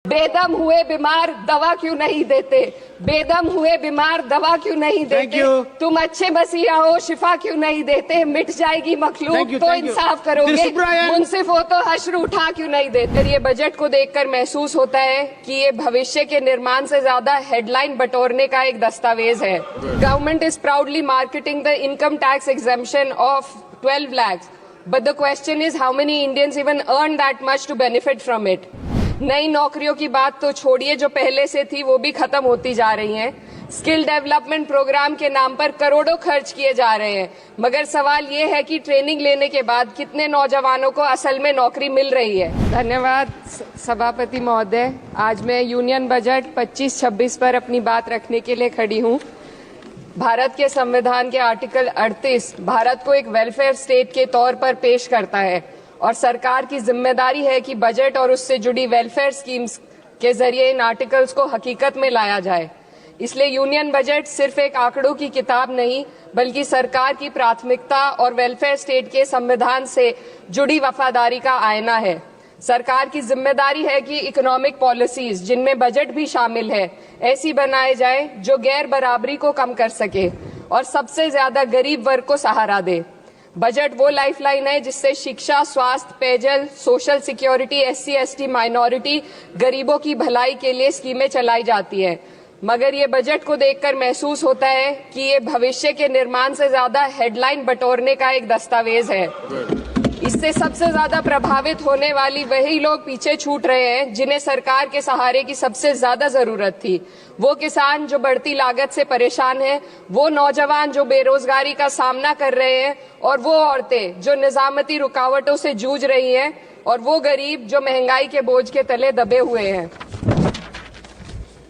बेदम हुए बीमार दवा क्यों नहीं देते? बेदम हुए बीमार दवा क्यों नहीं देते? तुम अच्छे मसीहा हो, शिफा क्यों नहीं देते? मिट जाएगी मखलूक तो इंसाफ करोगे, मुंसिफ हो तो हश्र उठा क्यों नहीं देते? ये बजट को देखकर महसूस होता है कि ये भविष्य के निर्माण से ज्यादा हेडलाइन बटोरने का एक दस्तावेज है। Government is proudly marketing the income tax exemption of 12 lakhs, but the question is how many Indians even earn that much to benefit from it? नई नौकरियों की बात तो छोड़िए, जो पहले से थी वो भी खत्म होती जा रही हैं। स्किल डेवलपमेंट प्रोग्राम के नाम पर करोड़ों खर्च किए जा रहे हैं, मगर सवाल ये है कि ट्रेनिंग लेने के बाद कितने नौजवानों को असल में नौकरी मिल रही है। धन्यवाद सभापति महोदय। आज मैं यूनियन बजट 25-26 पर अपनी बात रखने के लिए खड़ी हूँ। भारत के संविधान के आर्टिकल 38 भारत को एक वेलफेयर स्टेट के तौर पर पेश करता है और सरकार की जिम्मेदारी है कि बजट और उससे जुड़ी वेलफेयर स्कीम्स के जरिए इन आर्टिकल्स को हकीकत में लाया जाए। इसलिए यूनियन बजट सिर्फ एक आंकड़ों की किताब नहीं, बल्कि सरकार की प्राथमिकता और वेलफेयर स्टेट के संविधान से जुड़ी वफादारी का आईना है। सरकार की जिम्मेदारी है कि इकोनॉमिक पॉलिसीज, जिनमें बजट भी शामिल है, ऐसी बनाए जाए जो गैर बराबरी को कम कर सके और सबसे ज्यादा गरीब वर्ग को सहारा दे। बजट वो लाइफलाइन है जिससे शिक्षा, स्वास्थ्य, पेयजल, social security, SC, ST, minority, गरीबों की भलाई के लिए स्कीमें चलाई जाती है। मगर ये बजट को देखकर महसूस होता है कि ये भविष्य के निर्माण से ज्यादा हेडलाइन बटोरने का एक दस्तावेज है। इससे सबसे ज्यादा प्रभावित होने वाली वही लोग पीछे छूट रहे हैं जिन्हें सरकार के सहारे की सबसे ज्यादा जरूरत थी। वो किसान जो बढ़ती लागत से परेशान हैं, वो नौजवान जो बेरोजगारी का सामना कर रहे हैं, और वो औरतें जो निजामती रुकावटों से जूझ रही हैं, और वो गरीब जो महंगाई के बोझ के तले दबे हुए हैं।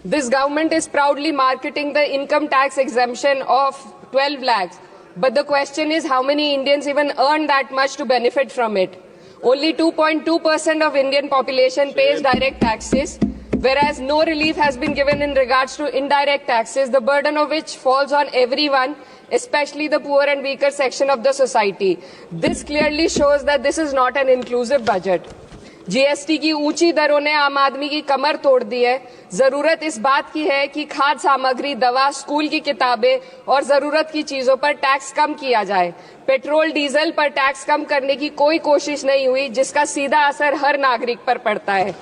This government is proudly marketing the income tax exemption of 12 lakhs. But the question is how many Indians even earn that much to benefit from it? Only 2.2% of Indian population pays direct taxes, whereas no relief has been given in regards to indirect taxes, the burden of which falls on everyone, especially the poor and weaker section of the society. This clearly shows that this is not an inclusive budget. GST की ऊंची दरों ने आम आदमी की कमर तोड़ दी है। जरूरत इस बात की है कि खाद्य सामग्री, दवा, स्कूल की किताबें और जरूरत की चीजों पर टैक्स कम किया जाए। पेट्रोल, डीजल पर टैक्स कम करने की कोई कोशिश नहीं हुई, जिसका सीधा असर हर नागरिक पर पड़ता है।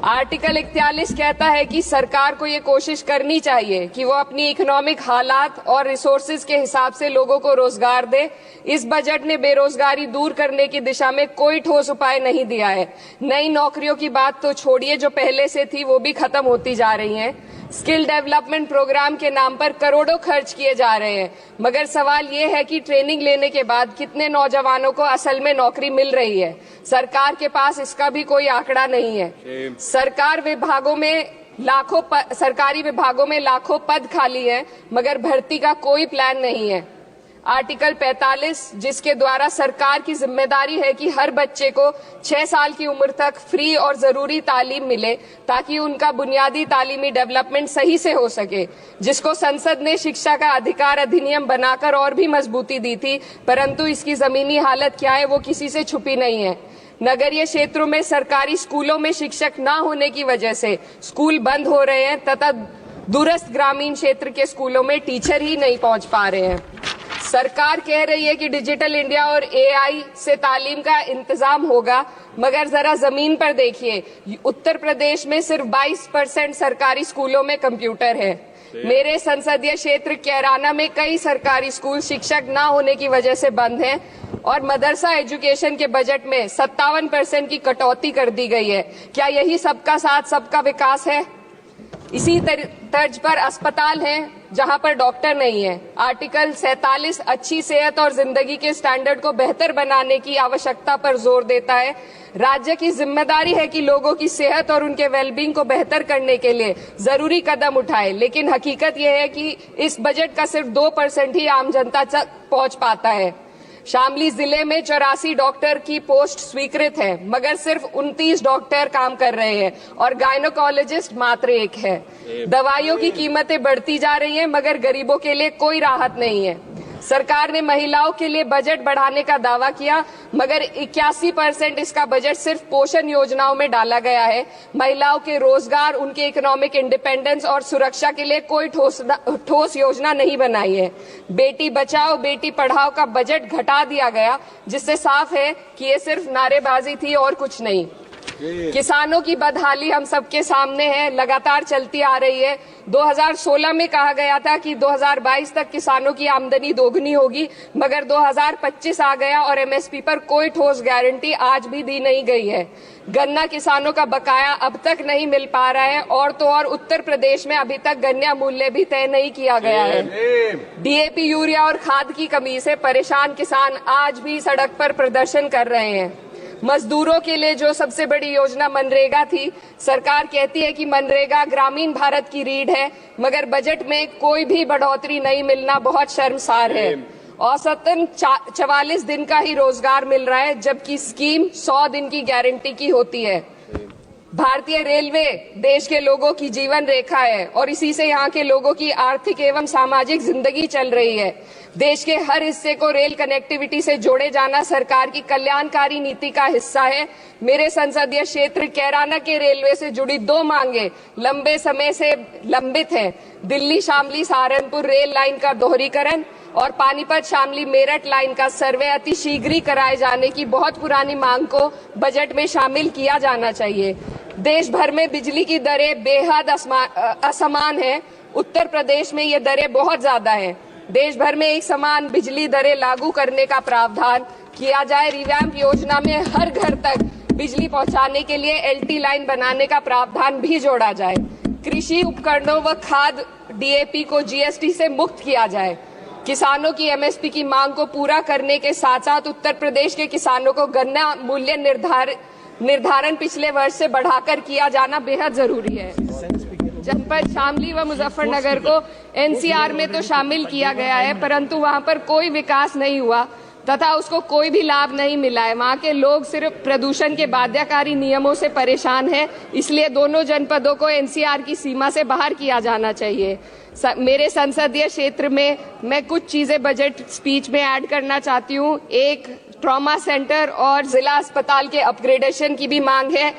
आर्टिकल 41 कहता है कि सरकार को ये कोशिश करनी चाहिए कि वो अपनी इकोनॉमिक हालात और रिसोर्सेज के हिसाब से लोगों को रोजगार दे। इस बजट ने बेरोजगारी दूर करने की दिशा में कोई ठोस उपाय नहीं दिया है। नई नौकरियों की बात तो छोड़िए, जो पहले से थी वो भी खत्म होती जा रही हैं। स्किल डेवलपमेंट प्रोग्राम के नाम पर करोड़ों खर्च किए जा रहे हैं, मगर सवाल ये है कि ट्रेनिंग लेने के बाद कितने नौजवानों को असल में नौकरी मिल रही है। सरकार के पास इसका भी कोई आंकड़ा नहीं है। सरकारी विभागों में लाखों पद खाली हैं, मगर भर्ती का कोई प्लान नहीं है। आर्टिकल 45, जिसके द्वारा सरकार की जिम्मेदारी है कि हर बच्चे को 6 साल की उम्र तक फ्री और जरूरी तालीम मिले ताकि उनका बुनियादी तालीमी डेवलपमेंट सही से हो सके, जिसको संसद ने शिक्षा का अधिकार अधिनियम बनाकर और भी मजबूती दी थी, परंतु इसकी जमीनी हालत क्या है वो किसी से छुपी नहीं है। नगरीय क्षेत्रों में सरकारी स्कूलों में शिक्षक न होने की वजह से स्कूल बंद हो रहे हैं तथा दूरस्थ ग्रामीण क्षेत्र के स्कूलों में टीचर ही नहीं पहुंच पा रहे हैं। सरकार कह रही है कि डिजिटल इंडिया और AI से तालीम का इंतजाम होगा, मगर जरा जमीन पर देखिए, उत्तर प्रदेश में सिर्फ 22% सरकारी स्कूलों में कंप्यूटर है। मेरे संसदीय क्षेत्र कैराना में कई सरकारी स्कूल शिक्षक न होने की वजह से बंद हैं और मदरसा एजुकेशन के बजट में 57% की कटौती कर दी गई है। क्या यही सबका साथ सबका विकास है? इसी तर्ज पर अस्पताल हैं जहां पर डॉक्टर नहीं है। आर्टिकल 47 अच्छी सेहत और जिंदगी के स्टैंडर्ड को बेहतर बनाने की आवश्यकता पर जोर देता है। राज्य की जिम्मेदारी है कि लोगों की सेहत और उनके वेलबींग को बेहतर करने के लिए जरूरी कदम उठाए, लेकिन हकीकत यह है कि इस बजट का सिर्फ 2% ही आम जनता तक पहुंच पाता है। शामली जिले में 84 डॉक्टर की पोस्ट स्वीकृत है, मगर सिर्फ 29 डॉक्टर काम कर रहे हैं और गायनोकोलॉजिस्ट मात्र 1 है। दवाइयों की कीमतें बढ़ती जा रही हैं, मगर गरीबों के लिए कोई राहत नहीं है। सरकार ने महिलाओं के लिए बजट बढ़ाने का दावा किया, मगर 81% इसका बजट सिर्फ पोषण योजनाओं में डाला गया है। महिलाओं के रोजगार, उनके इकोनॉमिक इंडिपेंडेंस और सुरक्षा के लिए कोई ठोस योजना नहीं बनाई है। बेटी बचाओ बेटी पढ़ाओ का बजट घटा दिया गया, जिससे साफ है कि ये सिर्फ नारेबाजी थी और कुछ नहीं। किसानों की बदहाली हम सबके सामने है, लगातार चलती आ रही है। 2016 में कहा गया था कि 2022 तक किसानों की आमदनी दोगुनी होगी, मगर 2025 आ गया और एमएसपी पर कोई ठोस गारंटी आज भी दी नहीं गई है। गन्ना किसानों का बकाया अब तक नहीं मिल पा रहा है, और तो और उत्तर प्रदेश में अभी तक गन्ना मूल्य भी तय नहीं किया गया है। डीएपी, यूरिया और खाद की कमी से परेशान किसान आज भी सड़क पर प्रदर्शन कर रहे हैं। मजदूरों के लिए जो सबसे बड़ी योजना मनरेगा थी, सरकार कहती है कि मनरेगा ग्रामीण भारत की रीढ़ है, मगर बजट में कोई भी बढ़ोतरी नहीं मिलना बहुत शर्मसार है। औसतन 44 दिन का ही रोजगार मिल रहा है, जबकि स्कीम 100 दिन की गारंटी की होती है। भारतीय रेलवे देश के लोगों की जीवन रेखा है और इसी से यहाँ के लोगों की आर्थिक एवं सामाजिक जिंदगी चल रही है। देश के हर हिस्से को रेल कनेक्टिविटी से जोड़े जाना सरकार की कल्याणकारी नीति का हिस्सा है। मेरे संसदीय क्षेत्र कैराना के रेलवे से जुड़ी 2 मांगे लंबे समय से लंबित हैं। दिल्ली शामली सहारनपुर रेल लाइन का दोहरीकरण और पानीपत शामली मेरठ लाइन का सर्वे अति शीघ्र ही कराए जाने की बहुत पुरानी मांग को बजट में शामिल किया जाना चाहिए। देश भर में बिजली की दरें बेहद असमान है। उत्तर प्रदेश में ये दरें बहुत ज्यादा हैं। देश भर में एक समान बिजली दरें लागू करने का प्रावधान किया जाए। रिवैम्प योजना में हर घर तक बिजली पहुंचाने के लिए एलटी लाइन बनाने का प्रावधान भी जोड़ा जाए। कृषि उपकरणों व खाद डीएपी को जीएसटी से मुक्त किया जाए। किसानों की एमएसपी की मांग को पूरा करने के साथ साथ उत्तर प्रदेश के किसानों को गन्ना मूल्य निर्धारण पिछले वर्ष से बढ़ाकर किया जाना बेहद जरूरी है। जनपद शामली व मुजफ्फरनगर को एनसीआर में तो शामिल किया गया है, परंतु वहां पर कोई विकास नहीं हुआ तथा उसको कोई भी लाभ नहीं मिला है। वहां के लोग सिर्फ प्रदूषण के बाध्यकारी नियमों से परेशान हैं, इसलिए दोनों जनपदों को एनसीआर की सीमा से बाहर किया जाना चाहिए। मेरे संसदीय क्षेत्र में मैं कुछ चीजें बजट स्पीच में ऐड करना चाहती हूँ। एक, ट्रॉमा सेंटर और जिला अस्पताल के अपग्रेडेशन की भी मांग है।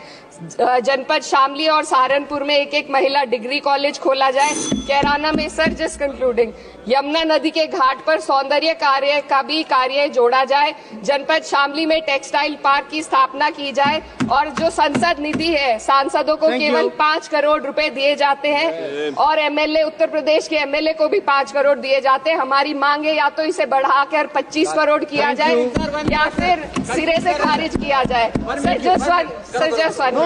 जनपद शामली और सहारनपुर में एक महिला डिग्री कॉलेज खोला जाए। कैराना में सर जस्ट कंक्लूडिंग, यमुना नदी के घाट पर सौंदर्य कार्य का भी कार्य जोड़ा जाए। जनपद शामली में टेक्सटाइल पार्क की स्थापना की जाए और जो संसद निधि है, सांसदों को केवल 5 करोड़ रुपए दिए जाते हैं और एमएलए, उत्तर प्रदेश के एमएलए को भी 5 करोड़ दिए जाते हैं। हमारी मांग है या तो इसे बढ़ाकर 25 करोड़ किया जाए या फिर सिरे से खारिज किया जाए।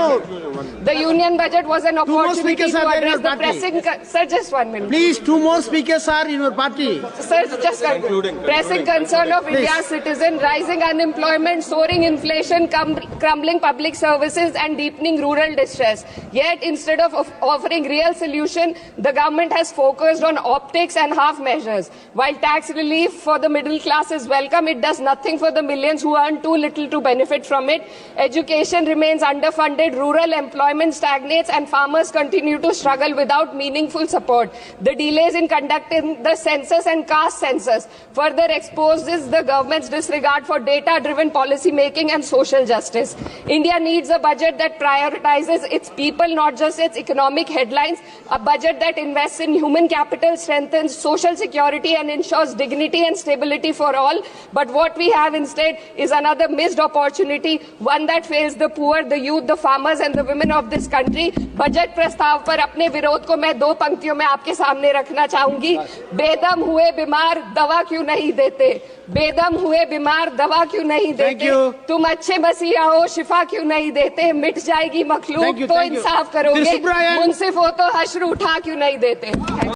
The union budget was an opportunity to address the pressing. Sir, just 1 minute. Please, 2 more speakers are in your party. Sir, just concluding. Pressing concern of India's citizen, rising unemployment, soaring inflation, crumbling public services, and deepening rural distress. Yet, instead of offering real solution, the government has focused on optics and half measures. While tax relief for the middle class is welcome, it does nothing for the millions who earn too little to benefit from it. Education remains underfunded. Rural employment stagnates and farmers continue to struggle without meaningful support. The delays in conducting the census and caste census further exposes the government's disregard for data-driven policy making and social justice. India needs a budget that prioritizes its people, not just its economic headlines. A budget that invests in human capital, strengthens social security and ensures dignity and stability for all. But what we have instead is another missed opportunity, one that fails the poor, the youth, the farmers and the women of this country. Budget प्रस्ताव पर अपने विरोध को मैं 2 पंक्तियों में आपके सामने रखना चाहूंगी। बेदम हुए बीमार दवा क्यों नहीं देते? बेदम हुए बीमार दवा क्यों नहीं देते? तुम अच्छे मसीहा हो, शिफा क्यों नहीं देते? मिट जाएगी मखलूक तो इंसाफ करोगे, मुंसिफ हो तो हश्र उठा क्यों नहीं देते?